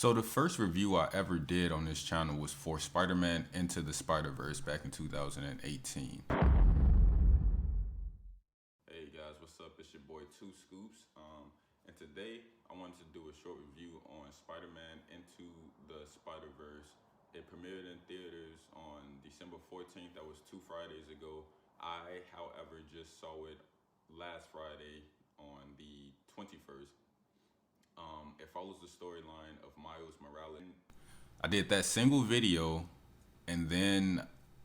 So the first review I ever did on this channel was for Spider-Man Into the Spider-Verse back in 2018. Hey guys, what's up? It's your boy Two Scoops. And today I wanted to do a short review on Spider-Man Into the Spider-Verse. It premiered in theaters on December 14th. That was 2 Fridays ago. I, however, just saw it last Friday on the 21st. It follows the storyline of Miles Morales. I did that single video and then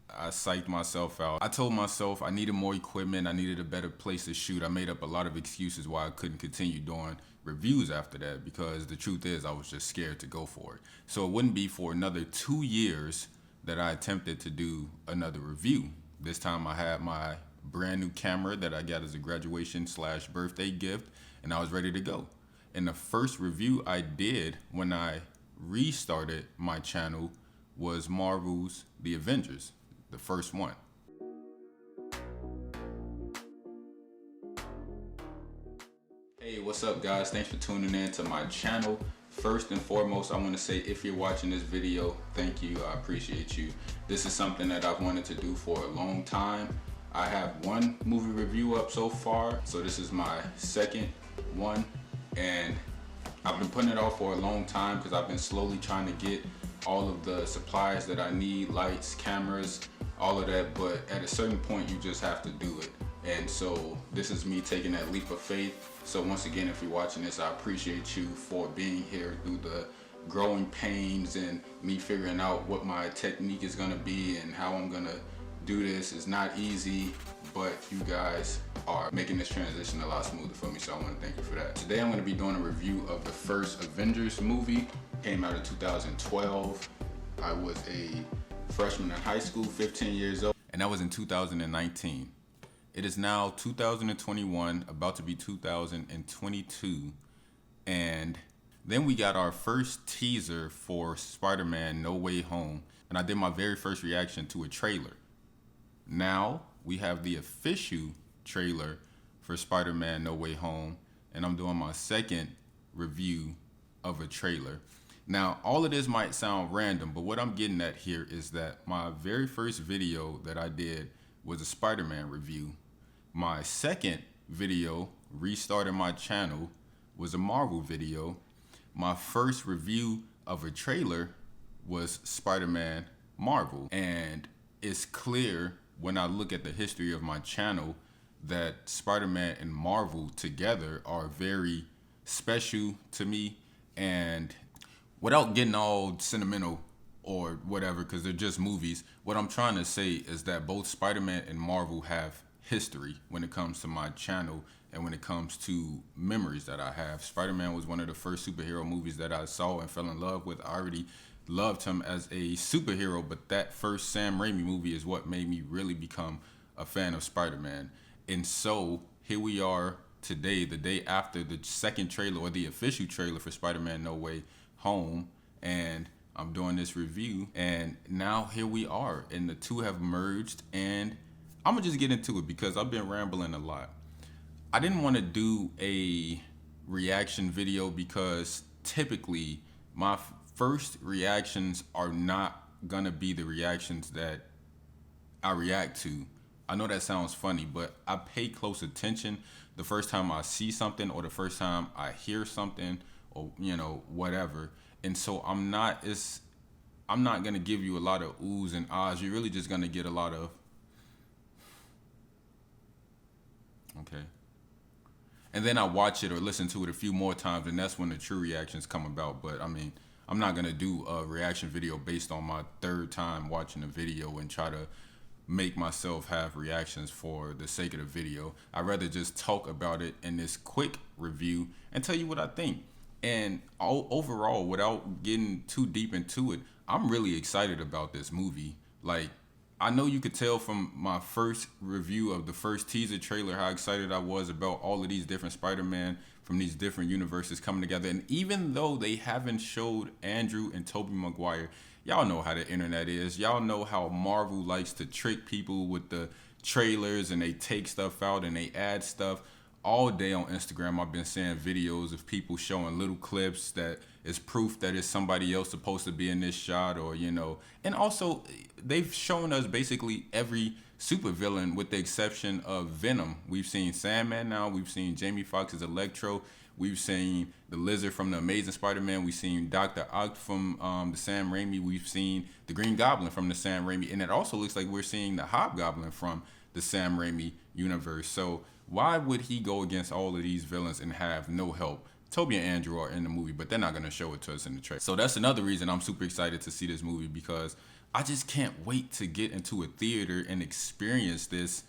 I psyched myself out. I told myself I needed more equipment, I needed a better place to shoot. I made up a lot of excuses why I couldn't continue doing reviews after that, because the truth is I was just scared to go for it. So it wouldn't be for another 2 years that I attempted to do another review. This time I had my brand new camera that I got as a graduation / birthday gift, and I was ready to go. And the first review I did when I restarted my channel was Marvel's The Avengers, the first one. Hey, what's up guys? Thanks for tuning in to my channel. First and foremost, I want to say, if you're watching this video, thank you, I appreciate you. This is something that I've wanted to do for a long time. I have one movie review up so far, so this is my second one. And I've been putting it off for a long time because I've been slowly trying to get all of the supplies that I need, lights, cameras, all of that, but at a certain point you just have to do it. And so this is me taking that leap of faith. So once again, if you're watching this, I appreciate you for being here through the growing pains and me figuring out what my technique is gonna be and how I'm gonna do this. It's not easy, but you guys are making this transition a lot smoother for me, so I want to thank you for that. Today I'm going to be doing a review of the first Avengers movie. Came out in 2012. I was a freshman in high school, 15 years old, and that was in 2019. It is now 2021, about to be 2022, and then we got our first teaser for Spider-Man No Way Home, and I did my very first reaction to a trailer. Now we have the official trailer for Spider-Man No Way Home, and I'm doing my second review of a trailer. Now, all of this might sound random, but what I'm getting at here is that my very first video that I did was a Spider-Man review. My second video, restarting my channel, was a Marvel video. My first review of a trailer was Spider-Man Marvel, and it's clear when I look at the history of my channel that Spider-Man and Marvel together are very special to me. And without getting all sentimental or whatever, because they're just movies, what I'm trying to say is that both Spider-Man and Marvel have history when it comes to my channel and when it comes to memories that I have. Spider-Man was one of the first superhero movies that I saw and fell in love with. I already loved him as a superhero, but that first Sam Raimi movie is what made me really become a fan of Spider-Man. And so here we are today, the day after the second trailer, or the official trailer for Spider-Man No Way Home, and I'm doing this review, and now here we are, and the two have merged, and I'm gonna just get into it because I've been rambling a lot. I didn't want to do a reaction video because typically my first reactions are not gonna be the reactions that I react to. I know that sounds funny, but I pay close attention the first time I see something or the first time I hear something, or whatever. And so I'm not gonna give you a lot of oohs and ahs. You're really just gonna get a lot of okay. And then I watch it or listen to it a few more times, and that's when the true reactions come about. But I mean, I'm not gonna do a reaction video based on my third time watching a video and try to make myself have reactions for the sake of the video. I'd rather just talk about it in this quick review and tell you what I think. And overall, without getting too deep into it, I'm really excited about this movie. Like, I know you could tell from my first review of the first teaser trailer how excited I was about all of these different Spider-Man from these different universes coming together. And even though they haven't showed Andrew and Tobey Maguire, y'all know how the internet is. Y'all know how Marvel likes to trick people with the trailers, and they take stuff out and they add stuff. all day on Instagram I've been seeing videos of people showing little clips that is proof that it's somebody else supposed to be in this shot, or and also they've shown us basically every supervillain with the exception of Venom. We've seen Sandman now, we've seen Jamie Foxx's Electro, we've seen the Lizard from the Amazing Spider-Man, we've seen Dr. Oct from the Sam Raimi, we've seen the Green Goblin from the Sam Raimi, and it also looks like we're seeing the Hobgoblin from the Sam Raimi universe. So why would he go against all of these villains and have no help? Toby and Andrew are in the movie, but they're not going to show it to us in the trailer. So that's another reason I'm super excited to see this movie, because I just can't wait to get into a theater and experience this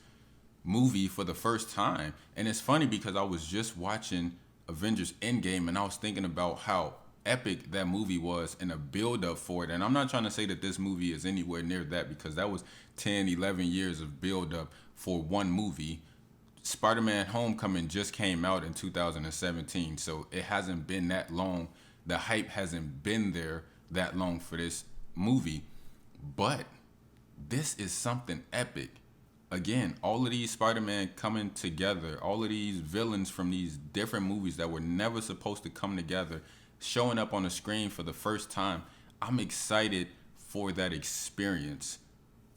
movie for the first time. And it's funny because I was just watching Avengers Endgame and I was thinking about how epic that movie was and a build up for it. And I'm not trying to say that this movie is anywhere near that, because that was 10, 11 years of build up for one movie. Spider-Man Homecoming just came out in 2017, so it hasn't been that long. The hype hasn't been there that long for this movie, but this is something epic. Again, all of these Spider-Man coming together, all of these villains from these different movies that were never supposed to come together, showing up on the screen for the first time. I'm excited for that experience.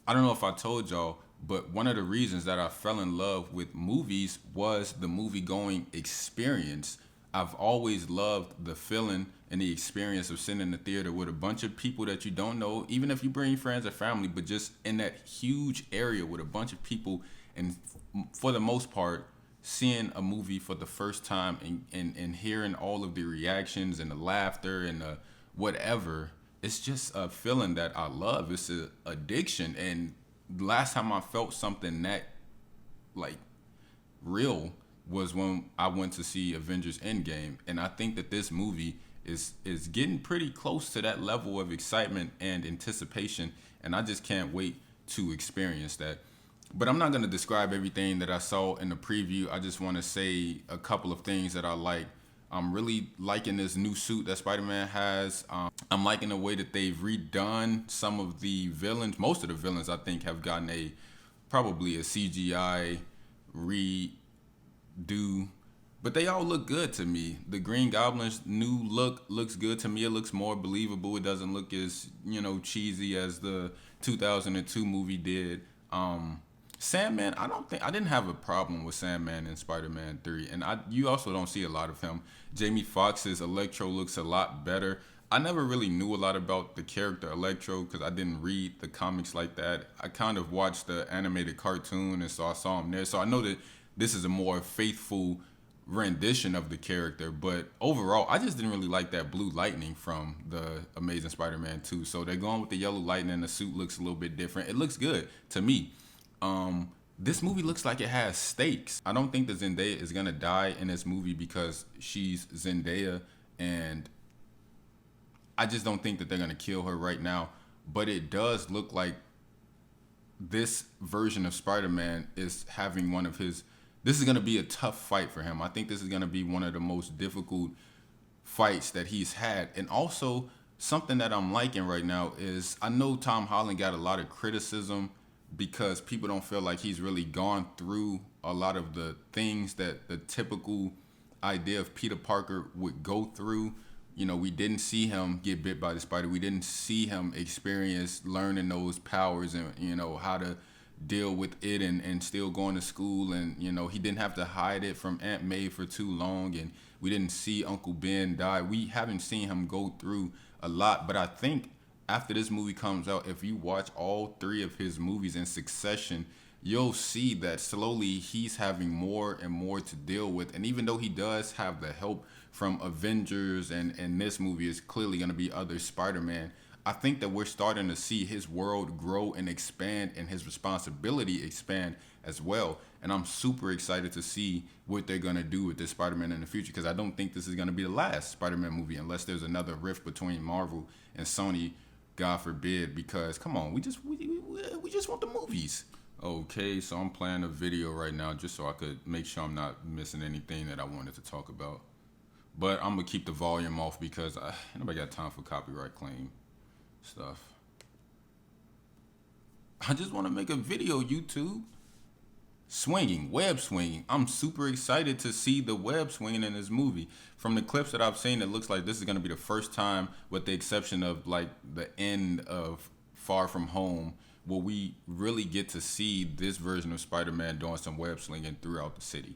I don't know if I told y'all, but one of the reasons that I fell in love with movies was the movie-going experience. I've always loved the feeling and the experience of sitting in the theater with a bunch of people that you don't know, even if you bring friends or family, but just in that huge area with a bunch of people, and for the most part, seeing a movie for the first time and hearing all of the reactions and the laughter and the whatever. It's just a feeling that I love. It's an addiction. And last time I felt something that like real was when I went to see Avengers Endgame, and I think that this movie is getting pretty close to that level of excitement and anticipation, and I just can't wait to experience that. But I'm not going to describe everything that I saw in the preview. I just want to say a couple of things that I like. I'm really liking this new suit that Spider-Man has. I'm liking the way that they've redone some of the villains. Most of the villains, I think, have gotten probably a CGI redo, but they all look good to me. The Green Goblin's new look looks good to me. It looks more believable. It doesn't look as cheesy as the 2002 movie did. Sandman, I didn't have a problem with Sandman in Spider-Man 3, and you also don't see a lot of him. Jamie Foxx's Electro looks a lot better. I never really knew a lot about the character Electro because I didn't read the comics like that. I kind of watched the animated cartoon, and so I saw him there. So I know that this is a more faithful rendition of the character, but overall, I just didn't really like that blue lightning from the Amazing Spider-Man 2. So they're going with the yellow lightning, and the suit looks a little bit different. It looks good to me. This movie looks like it has stakes. I don't think that Zendaya is gonna die in this movie because she's Zendaya, and I just don't think that they're gonna kill her right now. But it does look like this version of Spider-Man is having one of his. This is gonna be a tough fight for him. I think this is gonna be one of the most difficult fights that he's had. And also something that I'm liking right now is I know Tom Holland got a lot of criticism because people don't feel like he's really gone through a lot of the things that the typical idea of Peter Parker would go through. We didn't see him get bit by the spider. We didn't see him experience learning those powers and, how to deal with it and still going to school. And, he didn't have to hide it from Aunt May for too long. And we didn't see Uncle Ben die. We haven't seen him go through a lot. But I think after this movie comes out, if you watch all 3 of his movies in succession, you'll see that slowly he's having more and more to deal with. And even though he does have the help from Avengers, and this movie is clearly going to be other Spider-Man, I think that we're starting to see his world grow and expand, and his responsibility expand as well. And I'm super excited to see what they're going to do with this Spider-Man in the future, because I don't think this is going to be the last Spider-Man movie unless there's another rift between Marvel and Sony, God forbid, because come on, we just want the movies. Okay, so I'm playing a video right now just so I could make sure I'm not missing anything that I wanted to talk about. But I'm going to keep the volume off because nobody got time for copyright claim stuff. I just want to make a video, YouTube. swinging, web swinging. I'm super excited to see the web swinging in this movie. From the clips that I've seen, it looks like this is going to be the first time, with the exception of like the end of Far From Home, where we really get to see this version of Spider-Man doing some web slinging throughout the city.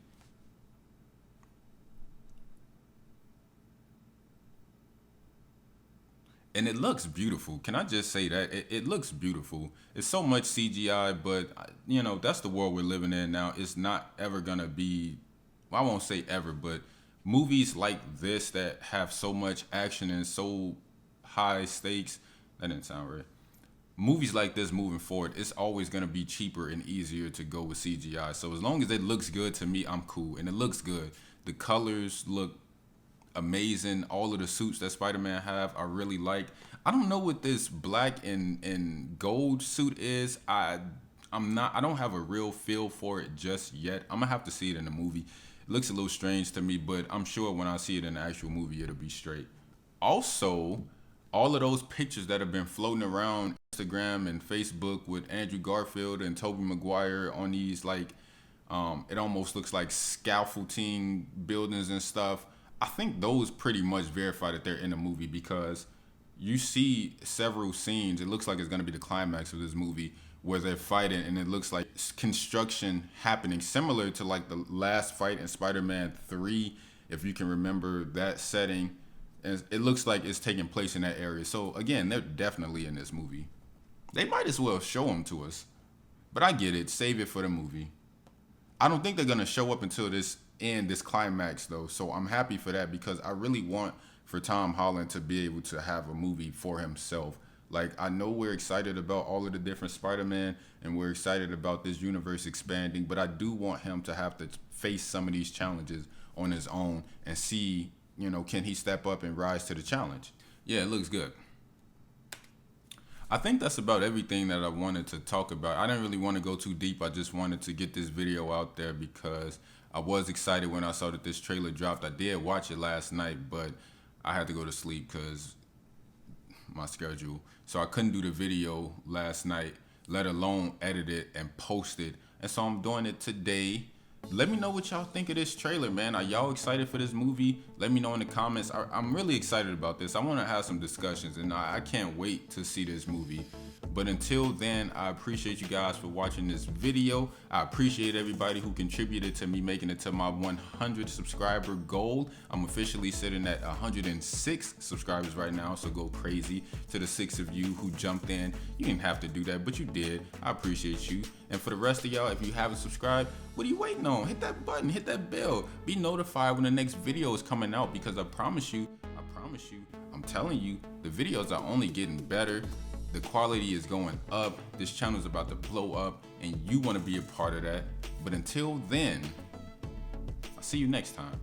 And it looks beautiful. Can I just say that? It looks beautiful. It's so much CGI, but you know, that's the world we're living in now. It's not ever gonna be, well, I won't say ever, but movies like this that have so much action and so high stakes, that didn't sound right. Movies like this moving forward, it's always gonna be cheaper and easier to go with CGI. So as long as it looks good to me, I'm cool. And it looks good. The colors look amazing. All of the suits that Spider-Man have, I really like. I don't know what this black and gold suit is. I don't have a real feel for it just yet. I'm gonna have to see it in the movie. It looks a little strange to me, but I'm sure when I see it in the actual movie, it'll be straight. Also, all of those pictures that have been floating around Instagram and Facebook with Andrew Garfield and Tobey Maguire on these, like, it almost looks like scaffolding buildings and stuff. I think those pretty much verify that they're in the movie, because you see several scenes. It looks like it's going to be the climax of this movie where they're fighting, and it looks like construction happening, similar to like the last fight in Spider-Man 3, if you can remember that setting. And it looks like it's taking place in that area. So again, they're definitely in this movie. They might as well show them to us. But I get it. Save it for the movie. I don't think they're going to show up until this end, this climax, though. So I'm happy for that, because I really want for Tom Holland to be able to have a movie for himself. Like, I know we're excited about all of the different Spider-Man, and we're excited about this universe expanding, but I do want him to have to face some of these challenges on his own and see, you know, can he step up and rise to the challenge? Yeah, it looks good. I think that's about everything that I wanted to talk about. I didn't really want to go too deep. I just wanted to get this video out there because I was excited when I saw that this trailer dropped. I did watch it last night, but I had to go to sleep because my schedule. So I couldn't do the video last night, let alone edit it and post it. And so I'm doing it today. Let me know what y'all think of this trailer, man. Are y'all excited for this movie? Let me know in the comments. I'm really excited about this. I want to have some discussions, and I can't wait to see this movie. But until then, I appreciate you guys for watching this video. I appreciate everybody who contributed to me making it to my 100 subscriber goal. I'm officially sitting at 106 subscribers right now, so go crazy. To the 6 of you who jumped in, you didn't have to do that, but you did. I appreciate you. And for the rest of y'all, if you haven't subscribed, what are you waiting on? Hit that button, hit that bell. Be notified when the next video is coming out, because I promise you, I'm telling you, the videos are only getting better. The quality is going up. This channel is about to blow up, and you want to be a part of that. But until then, I'll see you next time.